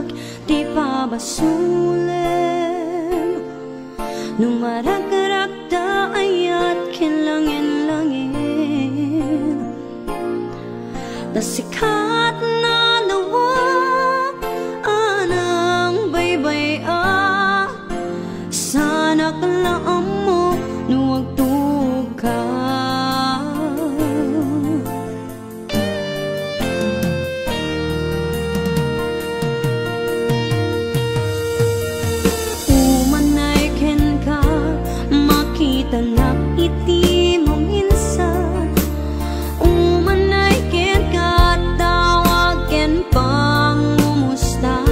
jak di pabasulem numarag-rag da ayat kinlangin-langin da sikat na lawak anang baybay sana kalaam mo nuwag tuka tanak iti mo minsan umanay ken katawagen pangumustan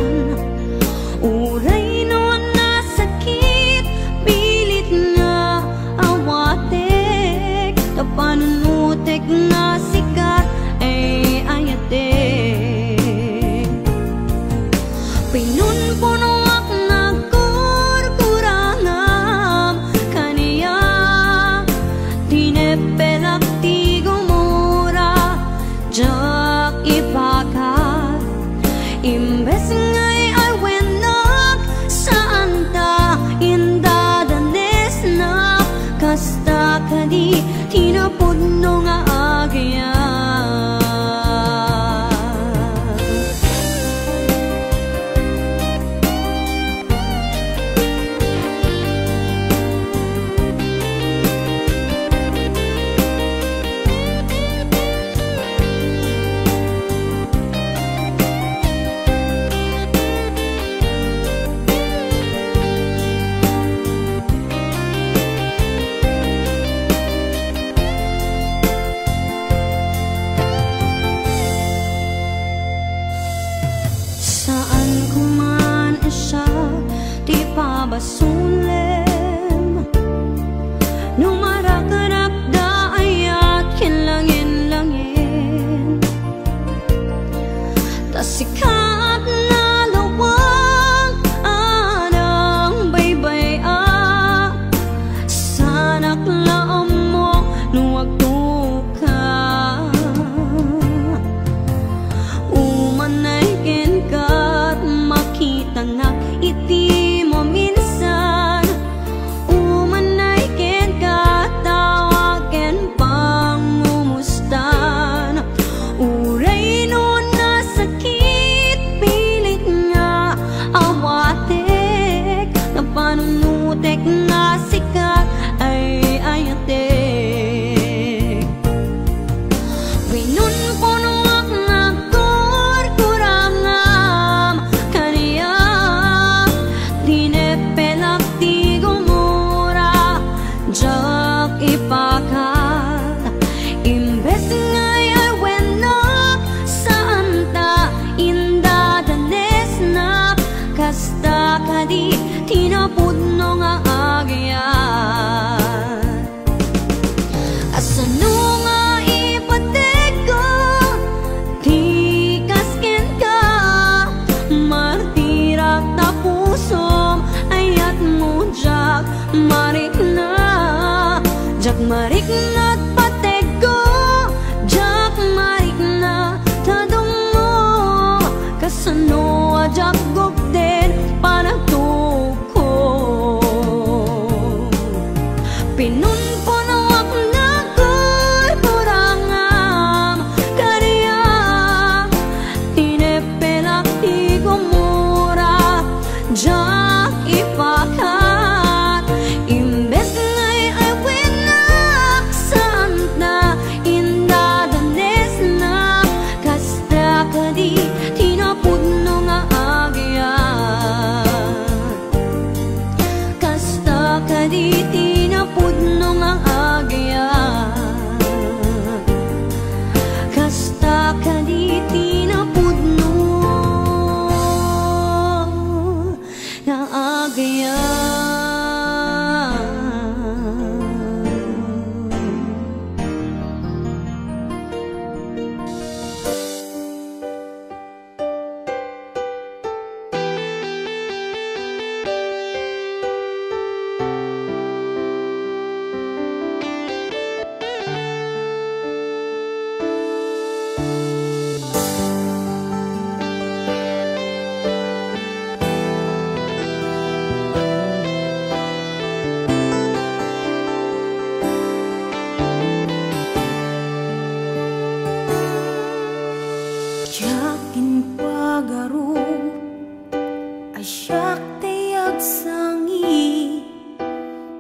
uray no nasakit pilit nga awatek kapanunutek na sikat ay ayatek pinunpuno imbes ngay ay wenak saan ta indadanes na kasta kadi tinapudno nga agya pabasulem numarag-rag da ayat kinlangin-langin ta sikat na lawak anang baybay sana klaam mo nuwag tuka umanay ken kat makita na iti minsan umanay ken katawagen pangumustan uray no nasakit pilit nga awatek napanunutek nga sikat ay ayatek pinunpunuak na kurkurangam kaniya dinepelak ti gumura jak ipakat imbes ngay ay wenak saan ta indadanes na kasta kadi tinapudno nga agyan asano nga ipatego ti kasken ka martirak ta pusom ayat mo jak marik na at patego jak marik na tadong mo kasano jak gugden panagtuko pinunpunawak na kurkurangam kariya tinepelak ti gumura jak ipakat imbes ngay ay wenak saan na indadanes na kasta kadi tinapudno nga agyan kasta kadi tinapudno nga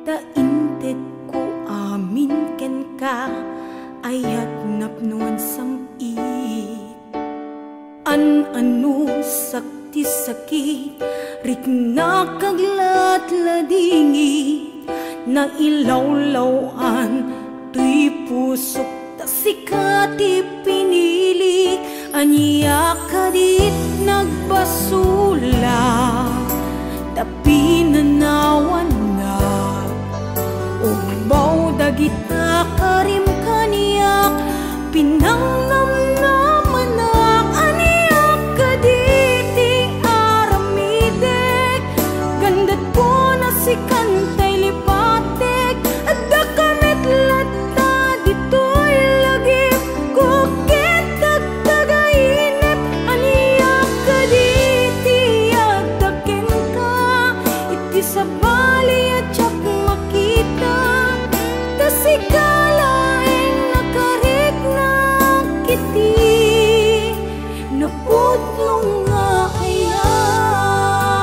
tainted ko amin ken ka ayat napnuan samit an-anu sakti sakit rikna kaglat ladingit na ilawlawan tuy pusok ta sikati pinilik anya kadit nagbasula tapi nanawan na ubaw dagita karim kaniyak pinangnamnamanak aniyak kaditi aramidek gandat ko na si kantay lipatek at dakamit latta dito'y lagip kukit tagtagainip aniyak kaditi agdakin ka iti sa bali at tsak makita tasikalaing nakarik na kiti napudlong nga ayan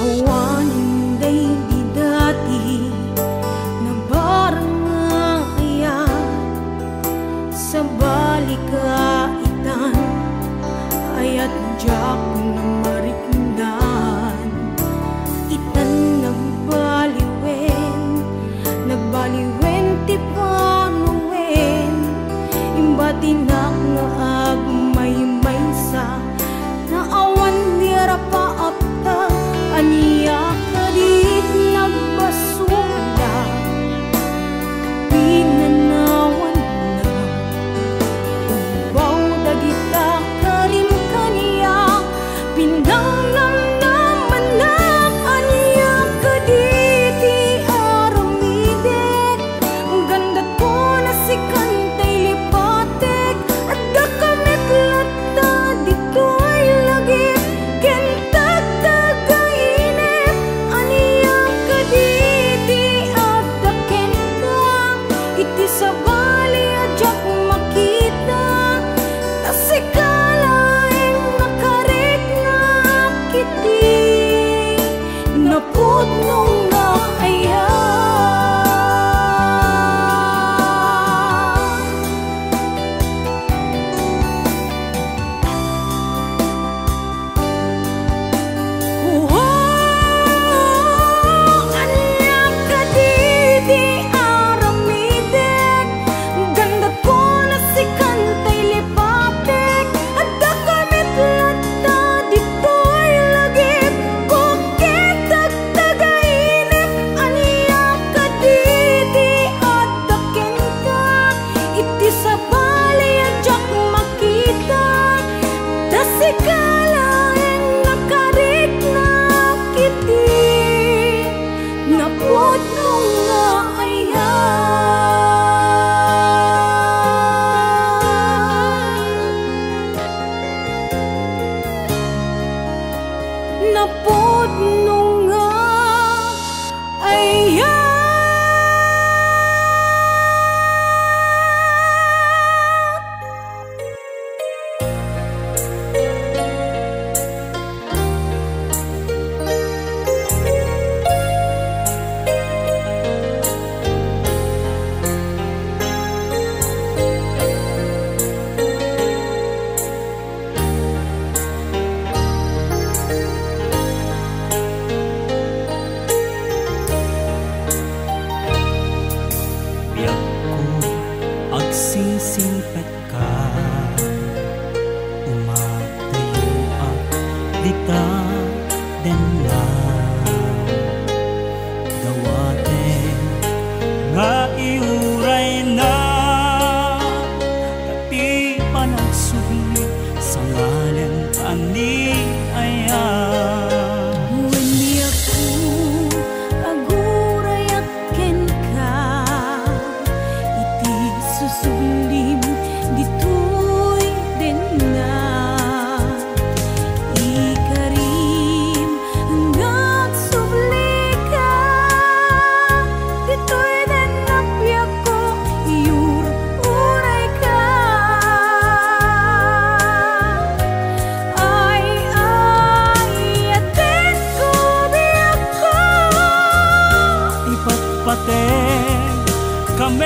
awanin day di dati na barang nga ayan sa balikaitan ayat jak na mariknan itan nagbaliwen ti panuwen imbatinak nga agmay-may sa naawan nira paapta aniya kadit nagbasula pinanawan na ubaw dagita karim kaniya pinangnamnamanak aniya kaditi aramidek gandat ko na si kantay lipatek at dakamit latta dito'y lagip ken tagtagainip aniya kaditi agdaken ka iti sa bali adyak makita tasikalaing nakarik na kiti napudnong nga ayan aniyak kaditi aramidek gandat ko na si kantay lipatek at dakamit latta dito'y lagip kukit tagtagainip aniyak kaditi agdaken ka iti sa bali adyak makita tasikalaing nakarik na kiti napudnong nga ayan napudnong nga ayan biyak ko agsisimpet ka umatayo at dita den na dawate nga iuray na tapi panagsugli sa ngalan ani ayan when ako agurayak ken ka iti susublim dito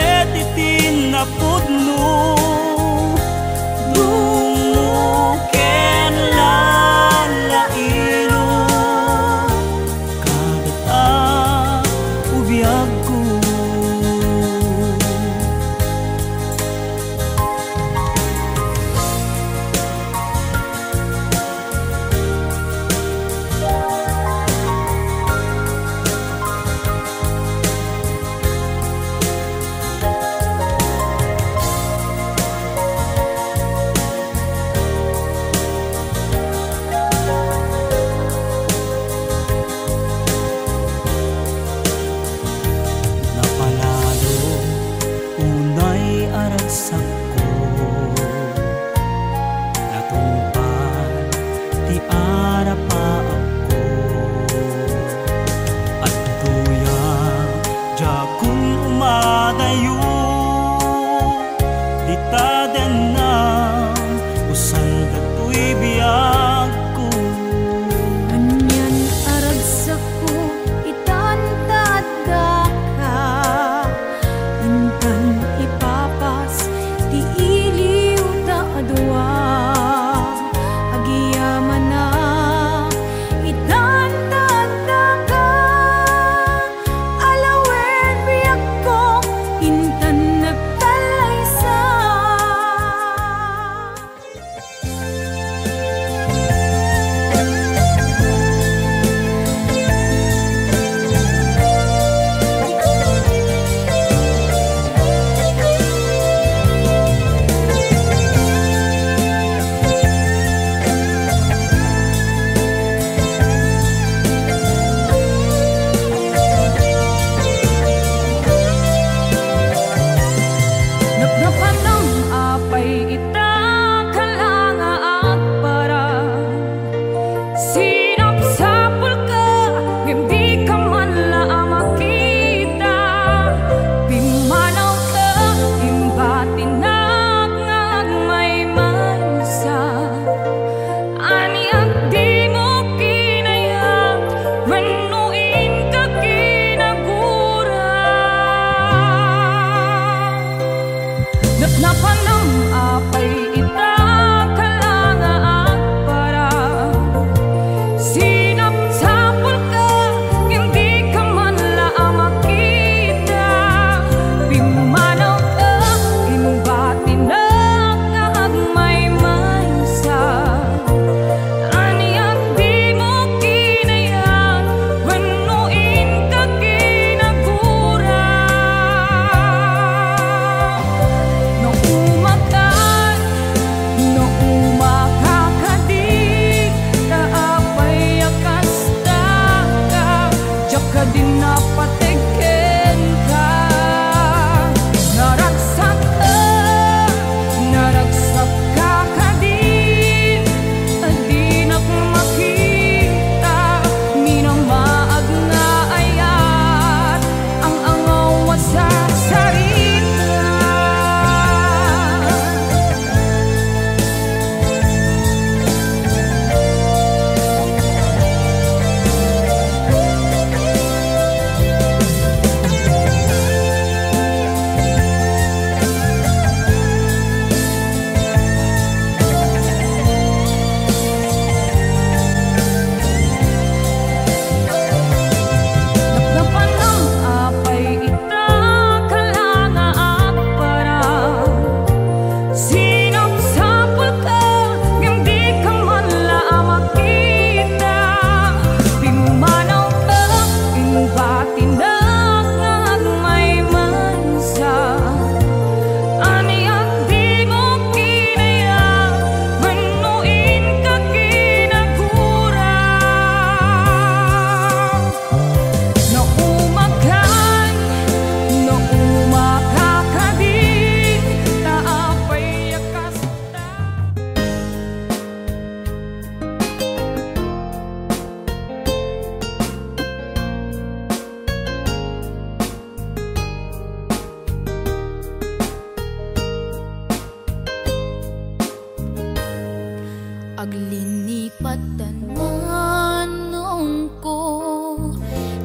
ket iti napudno dungo ken lalailo kagat a ubiyag ko.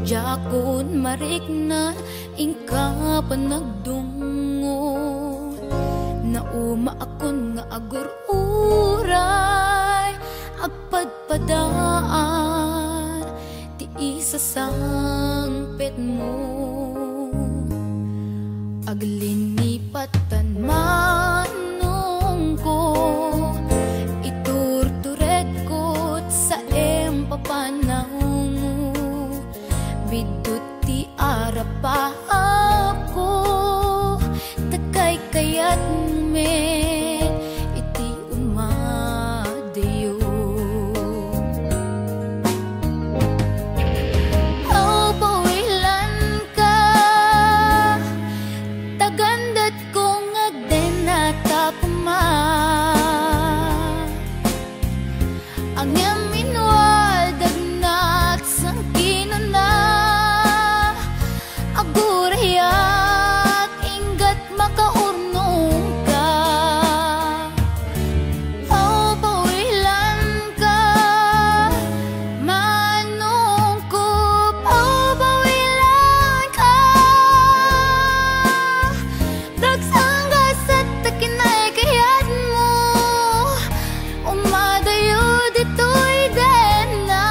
Jakun marikna ingka panagdung akon nga agur-uray agpadpadaan ti isa sangpet mo aglinipatan manong ko iturtured ko sa empapanahon mo bidot ti arapa ako takay kayat met iti umadayo aw pawilan ka tagandat kong agdenata kuma ang yaminwal dagnat sang kinuna agurayak ingat makaurnong ka aw pawilan ka manong ko aw pawilan ka dagsanggas at takinay kayat mo umadayo dito'y dena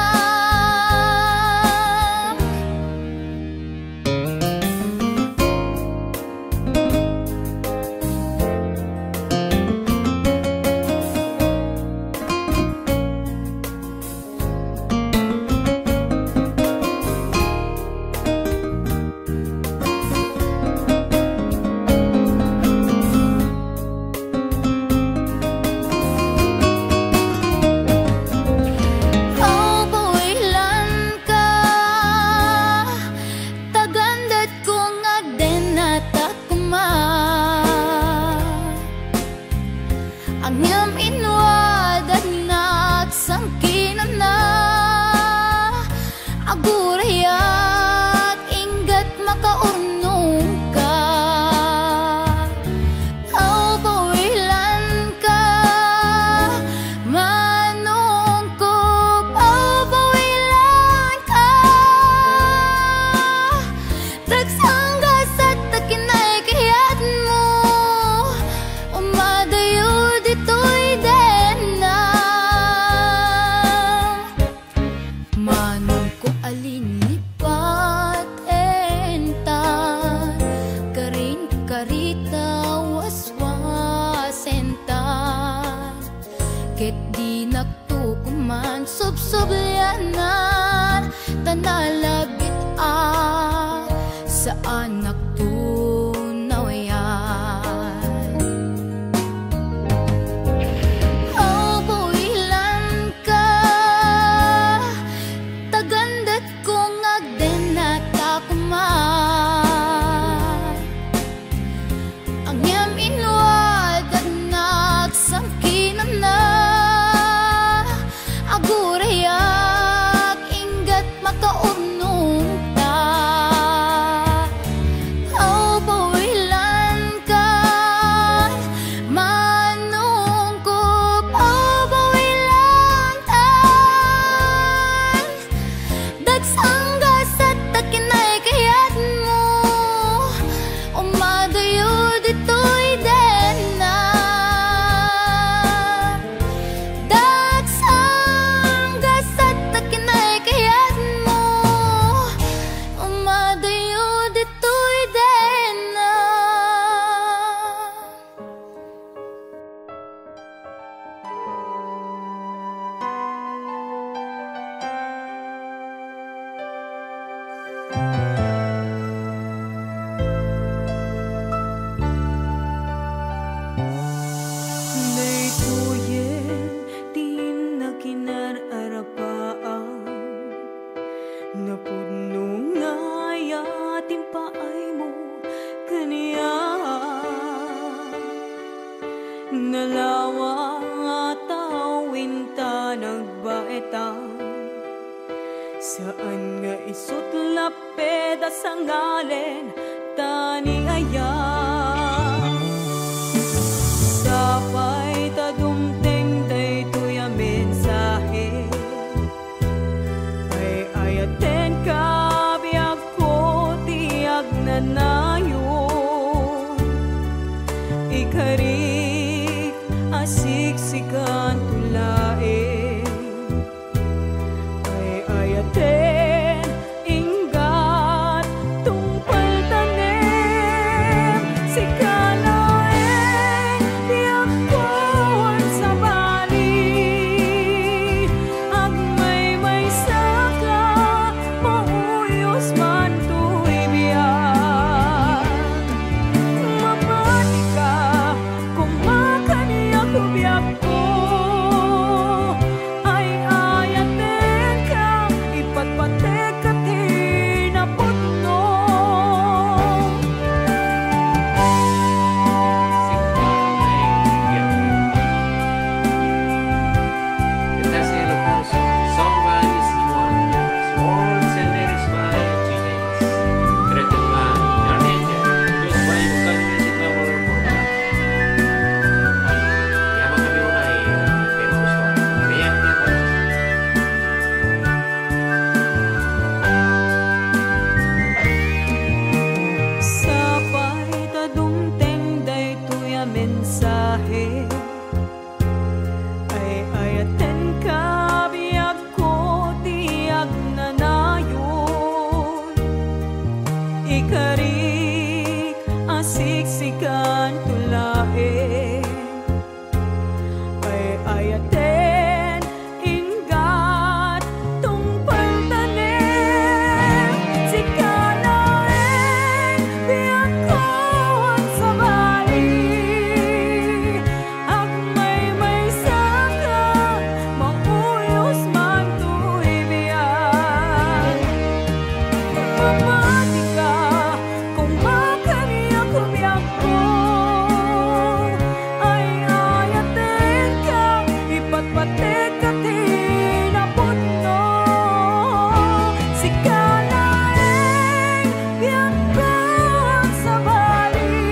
aw pawilan ka tagandat kong agdenata kuma ang yam inwadag nagsang kinana agurayak ingat makaurnong ka aw pawilan ka manong ko aw pawilan ka dagsanggas at takinay kayat mo umadayo dito'y dena manong ko alinlipat entan karin karita waswasentan ket di nagtukuman subsobyanan tanalabit saan nagtunawayan aw pawilan ka tagandat kong agdenata kuma ang yam inwadag nagsang kinana agurayak ingat makaurnong ta aw pawilan ka manong ko aw pawilan tan dagsanggas at takinay kayat mo umadayo dito'y dena dagsanggas at takinay kayat mo umadayo dito'y dena Daytoyen tin nakinararapaan napudno nga yatim paay mo kaniya nalawa tawin ta nagbaetan saan nga isut lapeda sa ngalen tani aya sapay ta dumteng daytoy a mensahe ay ayaten ka biag ko tiag nanayo ikari asiksikan tulain ay ayaten inggat tungpal tanem si kalaeng diakkuan sa bali agmay may saka mauyos man tuy biyak mamati ka kung makaniyak biyak ko ay ayaten ka ipagpatek at hinaputno Sapay tadumteng daytoy a mensahe ay ayaten ka biyak ko tiyag nanayon ikarik asiksikan tulain ay ayaten ingat tungpal tanem si kalaeng biyak ko sa bali agmay saka mauyos man tuy biyak mamati ka kung makaniyak biyak ko ay ayaten ka ipagpatek at hinaputno si kalaeng biyak ko sa bali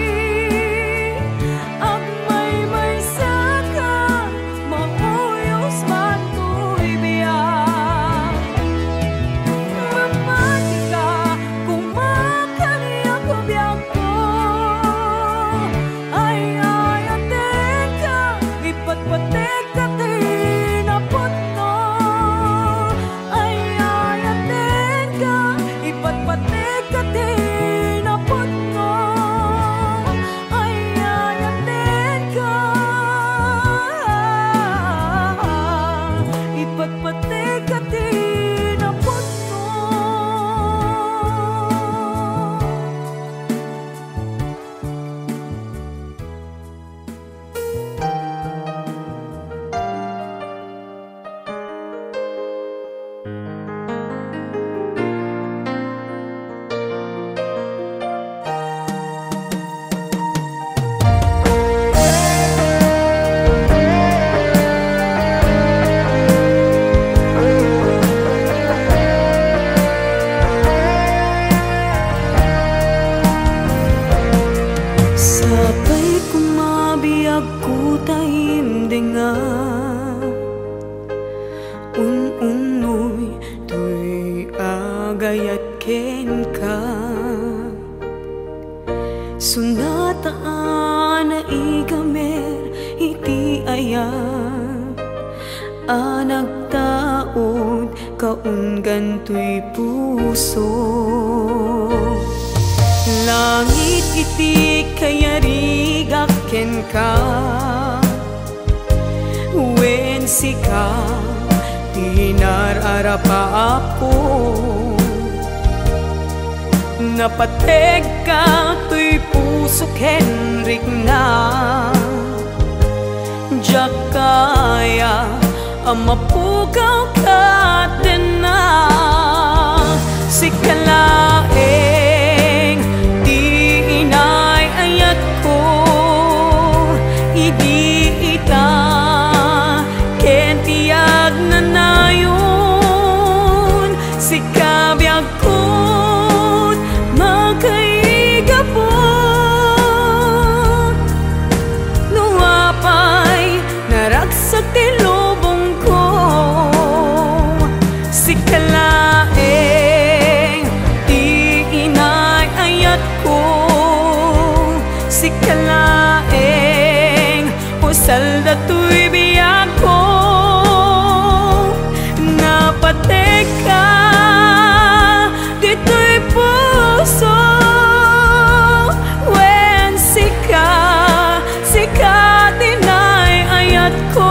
agmay saka mauyos man tuy biyak mamati ka kung makaniyak biyak ko ay ayaten ka ipagpatek at hinaputno ay ayaten ka ipagpatek at hinaputno ay ayaten ka ipagpatek at hinaputno. Sapay kumabiyag ko tahimdinga unoy tuy agayat ken ka sunataan na igamer iti ayat anagtaod kaunggan tuy puso langit iti kayarigak ken ka wen sika tinararapa ako napateg ka tuy puso kenrik na jak kaya amapugaw ka din na si kalaeng di inay ayat ko idi ita ken tiyag nanayon si kabiyag ko magkaigapon nuapay naragsak ti lubong ko si kalaeng di inay ayat ko si kalaeng usal dato'y biyag ko napatek ka dito'y puso when sika dinay ayat ko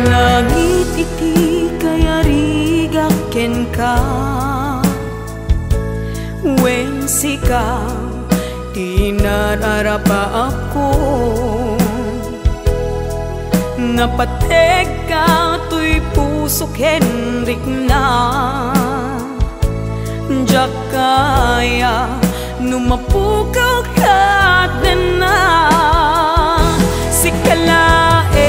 langit iti kaya rigaken ka when sika tinararapa ako napateg ka to'y puso Henrik na diyak kaya numapukaw ka din na sikalaeng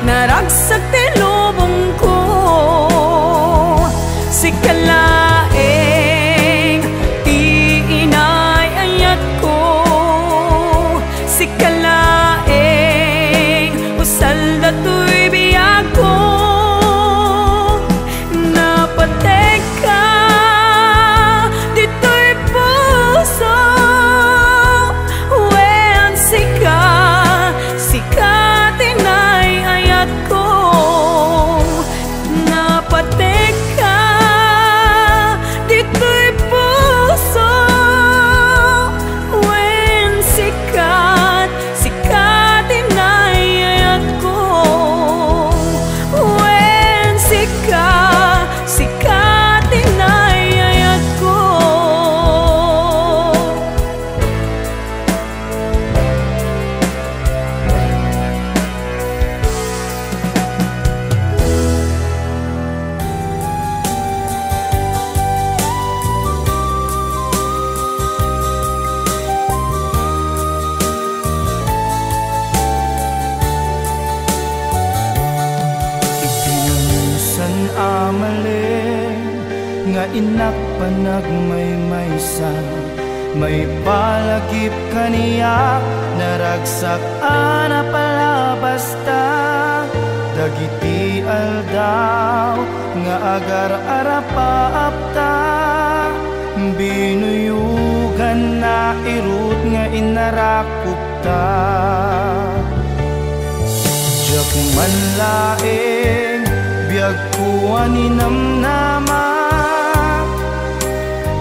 naragsak ti lubong ko sikalaeng ti inay ayat ko sikalaeng usal dato'y biyag ko napatek ka dito'y puso when sika tinay ayat ko napatek ka dito'y puso when sikat tinay ayat ko when sikat tinay ayat ko Amalin nga inak panagmaymaysa may palagip kaniya naragsak ana pala basta dagiti aldaw nga agar arapa apta binuyugan na irut nga inarakupta jak manlaeng biag kuwan inamnama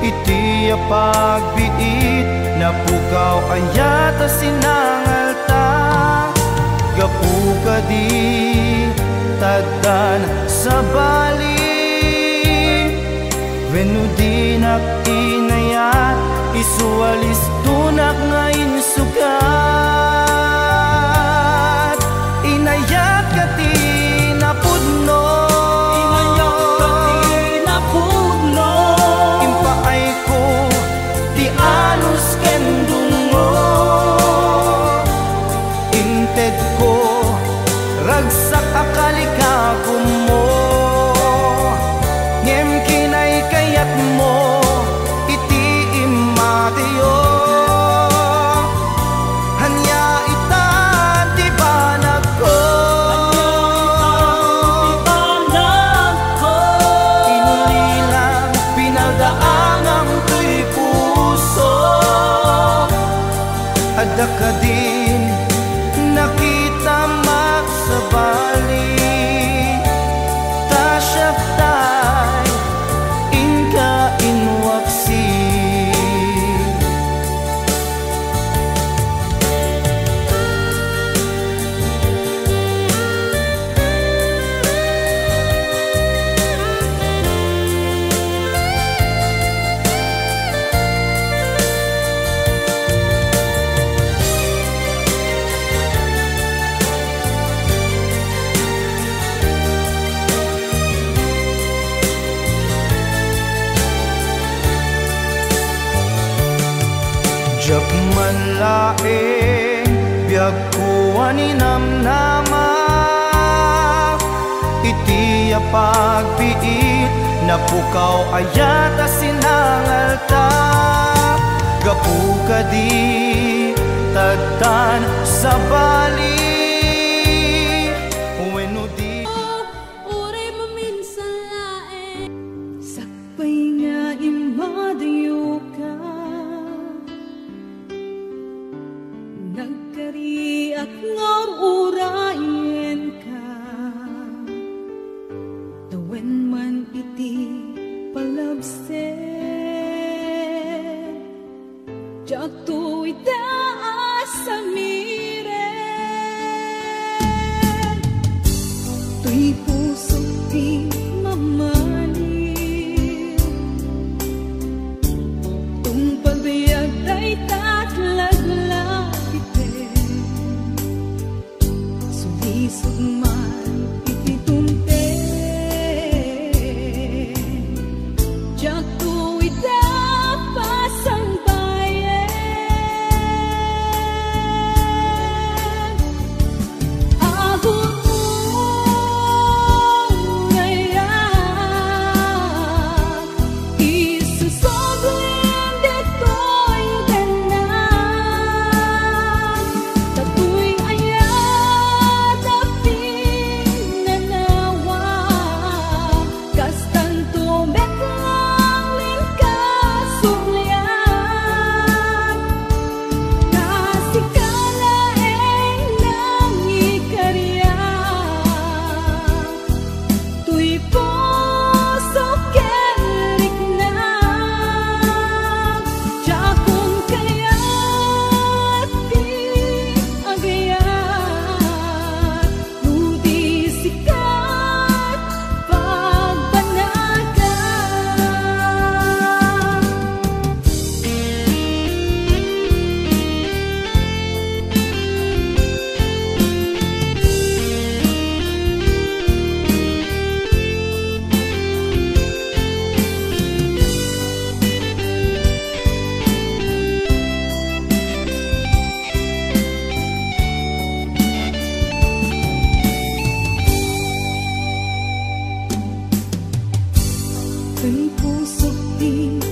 iti pagbiit napukaw ayata sinangalta gapuka di taddan sa bali venudinak inayat isualis tunak nga insugat inayat kati napudno ragsak akalikagum mo ngem kinay kayat mo iti imatiyo hanya itan di banag ko inulilang pinaldaanang tuy puso adda ka din nakita sa bali tasyaptay inka inwaksi Jak man laeng biag ko aninamnama, iti pagbiit napukaw ayata sinangalta. Gapu ka di tagtan sa bali, wenno di Uray maminsan laeng sakpay nga imadayo ka, nagkariak nga urayen ka. Tawen man iti palabsen, jak tu itaas sa miren. Tuy puso di mamali, tung pagbiag day tatlaglag sulisog man iti tumpe, jak tu itapas ang bayan. Agot pusok di